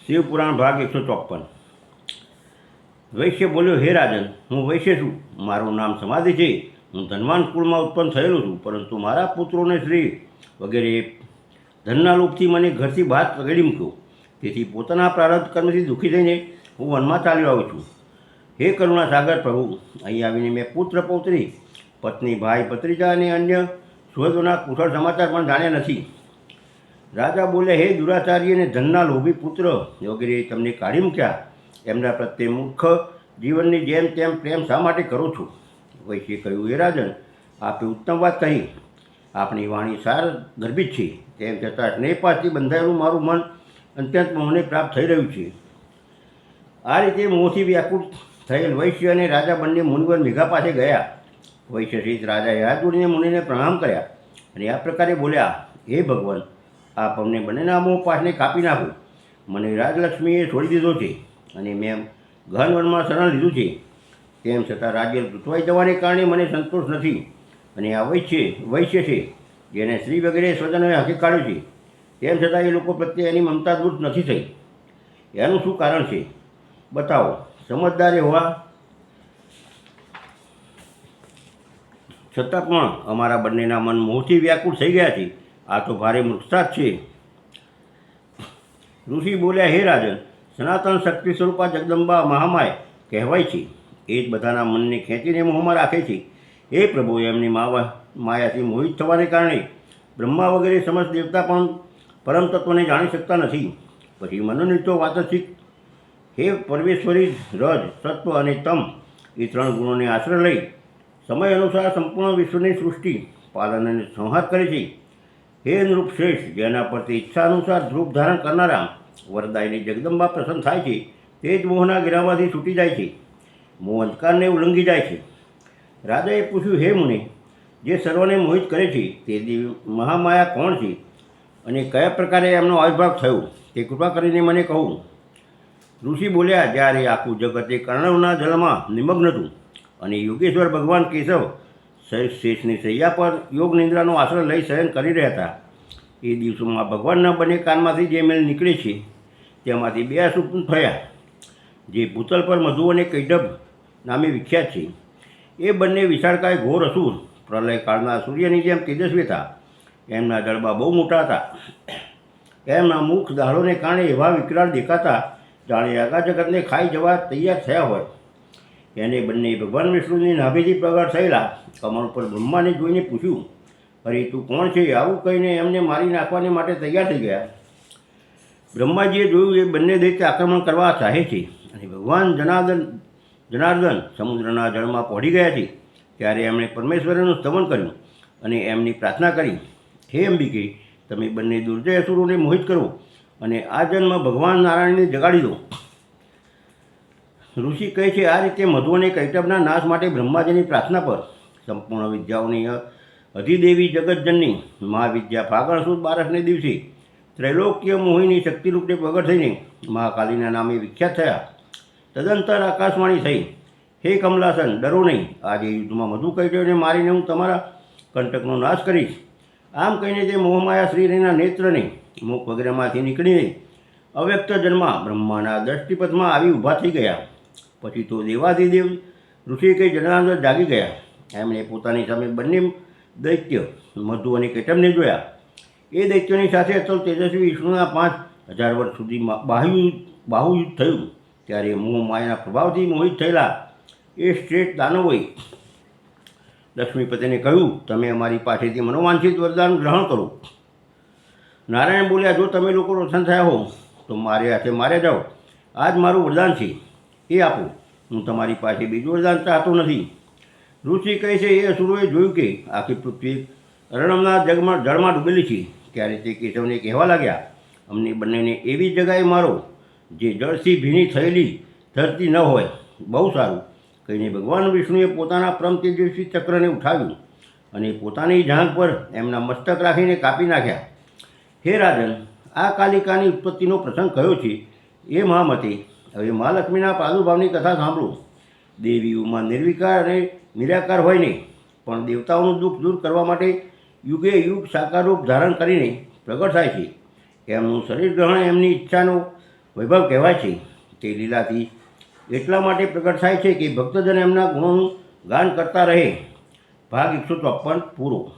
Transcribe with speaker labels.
Speaker 1: શિવપુરાણ ભાગ 154। વૈશ્ય બોલ્યો, હે રાજન, હું વૈશ્ય છું, મારું નામ સમાધિ છે, હું ધનવાન કુળમાં ઉત્પન્ન થયેલો છું, પરંતુ મારા પુત્રોને શ્રી વગેરે ધનના લોભથી મને ઘરથી બહાર પકડી મૂક્યો। તેથી પોતાના પ્રારબ્ધ કર્મથી દુઃખી થઈને હું વનમાં ચાલ્યો આવું છું। હે કરુણા સાગર પ્રભુ, અહીં આવીને મેં પુત્ર પૌત્રી, પત્ની, ભાઈ, ભત્રીજા અને અન્ય સુહૃદોના કુશળ સમાચાર પણ જાણ્યા નથી। રાજા બોલ્યા, હે દુરાચારી અને ધનના લોભી પુત્ર વગેરે તમને કાઢી મૂક્યા, એમના પ્રત્યે મૂર્ખ જીવનની જેમ તેમ પ્રેમ શા માટે કરો છો? વૈશ્યે કહ્યું, હે રાજન, આપે ઉત્તમ વાત કહી, આપણી વાણી સાર ગર્ભિત છે, તેમ છતાં સ્નેહપાસથી બંધાયેલું મારું મન અત્યંત મોહને પ્રાપ્ત થઈ રહ્યું છે। આ રીતે મોહથી વ્યાકુળ થયેલ વૈશ્ય અને રાજા બંને મુનિવર મેઘા પાસે ગયા। વૈશ્ય સહિત રાજાએ હાથ જોડીને મુનિને પ્રણામ કર્યા અને આ પ્રકારે બોલ્યા, હે ભગવાન, આપ અમને બંનેના મોહ પાસને કાપી નાખો। મને રાજલક્ષ્મીએ છોડી દીધો છે અને મેં ગહન વનમાં શરણ લીધું છે, તેમ છતાં રાજ્ય તૂટવાઈ જવાને કારણે મને સંતોષ નથી અને આ વૈશ્ય છે જેને સ્ત્રી વગેરે સ્વજનોએ હાંકી કાઢ્યો છે, તેમ છતાં એ લોકો પ્રત્યે એની મમતા દૂર નથી થઈ। એનું શું કારણ છે? બતાવો। સમજદાર હોવા છતાં પણ અમારા બંનેના મન મોહથી વ્યાકુળ થઈ ગયા છે, આ તો ભારે મૂર્ખતા જ છે। ઋષિ બોલ્યા, હે રાજન, સનાતન શક્તિ સ્વરૂપા જગદંબા મહામાય કહેવાય છે, એ જ બધાના મનને ખેંચીને મોહમાં રાખે છે। એ પ્રભુ, એમની માયાથી મોહિત થવાને કારણે બ્રહ્મા વગેરે સમસ્ત દેવતા પણ પરમ તત્વને જાણી શકતા નથી। પછી મનોનીતો વાતચિત, હે પરમેશ્વરી, રજ, સત્વ અને તમ એ ત્રણ ગુણોને આશ્રય લઈ સમય અનુસાર સંપૂર્ણ વિશ્વની સૃષ્ટિ, પાલન અને સંહાર કરે છે। હે નૃપ શ્રેષ્ઠ, જેના પરથી ઈચ્છા અનુસાર ધ્રુપ ધારણ કરનારા વરદાયની જગદંબા પ્રસન્ન થાય છે, તે જ મોહના ઘેરાવાથી છૂટી જાય છે, મોહ અંધકારને ઉલ્લંઘી જાય છે। રાજાએ પૂછ્યું, હે મુનિ, જે સર્વને મોહિત કરે છે તે મહામાયા કોણ છે અને કયા પ્રકારે એમનો આવિર્ભાવ થયો, તે કૃપા કરીને મને કહું। ઋષિ બોલ્યા, જ્યારે આખું જગત એ કર્ણવના જલમાં નિમગ્ન હતું અને યોગેશ્વર ભગવાન કેશવ શેષની શૈયા પર યોગ નિંદ્રાનો આશ્રય લઈ શયન કરી રહ્યા હતા, એ દિવસોમાં ભગવાનના બંને કાનમાંથી જે મેલ નીકળે છે તેમાંથી બે અસુર થયા, જે ભૂતલ પર મધુ અને કૈટભ નામે વિખ્યાત છે। એ બંને વિશાળકાય ઘોર અસુર પ્રલય કાળના સૂર્યની જેમ તેજસ્વી હતા। એમના જડબા બહુ મોટા હતા, એમના મુખ દાઢોને કારણે એવા વિકરાળ દેખાતા જાણે આખા જગતને ખાઈ જવા તૈયાર થયા હોય। એને બંને ભગવાન વિષ્ણુની નાભીથી પ્રગટ થયેલા કમળ પર બ્રહ્માને જોઈને પૂછ્યું, અરે તું કોણ છે? આવું કહીને એમને મારી નાખવાને માટે તૈયાર થઈ ગયા। બ્રહ્માજીએ જોયું એ બંને દૈત્ય આક્રમણ કરવા ચાહે છે અને ભગવાન જનાર્દન સમુદ્રના જળમાં પહોંચી ગયા છે, ત્યારે એમણે પરમેશ્વરનું સ્તવન કર્યું અને એમની પ્રાર્થના કરી, હે અંબિકે, તમે બંને દુર્જય અસુરોને મોહિત કરો અને આ જન્મ ભગવાન નારાયણને જગાડી દો। ઋષિ કહે છે, આ રીતે મધુ અને કૈટભના નાશ માટે બ્રહ્માજીની પ્રાર્થના પર સંપૂર્ણ વિદ્યાઓની અધિદેવી જગતજનની મહાવિદ્યા ફાગણ સુદ 12ને દિવસે ત્રૈલોક્ય મોહિની શક્તિરૂપે પ્રગટ થઈને મહાકાલીના નામે વિખ્યાત થયા। તદંતર આકાશવાણી થઈ, હે કમલાસન, ડરો નહીં, આજે યુદ્ધમાં મધુ કૈટભને મારીને હું તમારા કંટકનો નાશ કરીશ। આમ કહીને તે મોહમાયા શ્રીના નેત્રને મુખ વગેરેમાંથી નીકળીને અવ્યક્ત જન્મા બ્રહ્માના દ્રષ્ટિપથમાં આવી ઊભા થઈ ગયા। પછી તો દેવાધિદેવ ઋષિ કે જનાર્દન જાગી ગયા। એમણે પોતાની સામે બંને દૈત્ય મધુ અને કૈટભને જોયા। એ દૈત્યોની સાથે અચલ તેજસ્વી વિષ્ણુના 5000 વર્ષ સુધી બાહુયુદ્ધ થયું, ત્યારે મોહ માયાના પ્રભાવથી મોહિત થયેલા એ શ્રેષ્ઠ દાનવોએ લક્ષ્મીપતિને કહ્યું, તમે અમારી પાસેથી મનોવાંછિત વરદાન ગ્રહણ કરો। નારાયણ બોલ્યા, જો તમે લોકો રોશન થયા હો તો મારે હાથે માર્યા જાઓ, આ જ મારું વરદાન છે, એ આપો, હું તમારી પાસે બીજું વરદાન ચાહતો નથી। ઋષિ કહે છે, એ અસુરોએ જોયું કે આખી પૃથ્વી રણમના જળમાં ડૂબેલી છે, ત્યારે તે કેશવને કહેવા લાગ્યા, અમને બંનેને એવી જગાએ મારો જે જળથી ભીની થયેલી ધરતી ન હોય। બહુ સારું કહીને ભગવાન વિષ્ણુએ પોતાના પરમ તેજસ્વી ચક્રને ઉઠાવ્યું અને પોતાની જાંઘ પર એમના મસ્તક રાખીને કાપી નાખ્યા। હે રાજન, આ કાલિકાની ઉત્પત્તિનો પ્રસંગ કયો છે એ મહામતે હવે મહાલક્ષ્મીના પ્રાદુર્ભાવની કથા સાંભળો। દેવીઓમાં નિર્વિકાર અને નિરાકાર હોય ને પણ દેવતાઓનું દુઃખ દૂર કરવા માટે યુગે યુગ સાકાર રૂપ ધારણ કરીને પ્રગટ થાય છે। એમનું શરીર ગ્રહણ એમની ઈચ્છાનો વૈભવ કહેવાય છે તે લીલાથી એટલા માટે પ્રગટ થાય છે કે ભક્તજન એમના ગુણોનું ગાન કરતા રહે. ભાગ 154 પૂરો.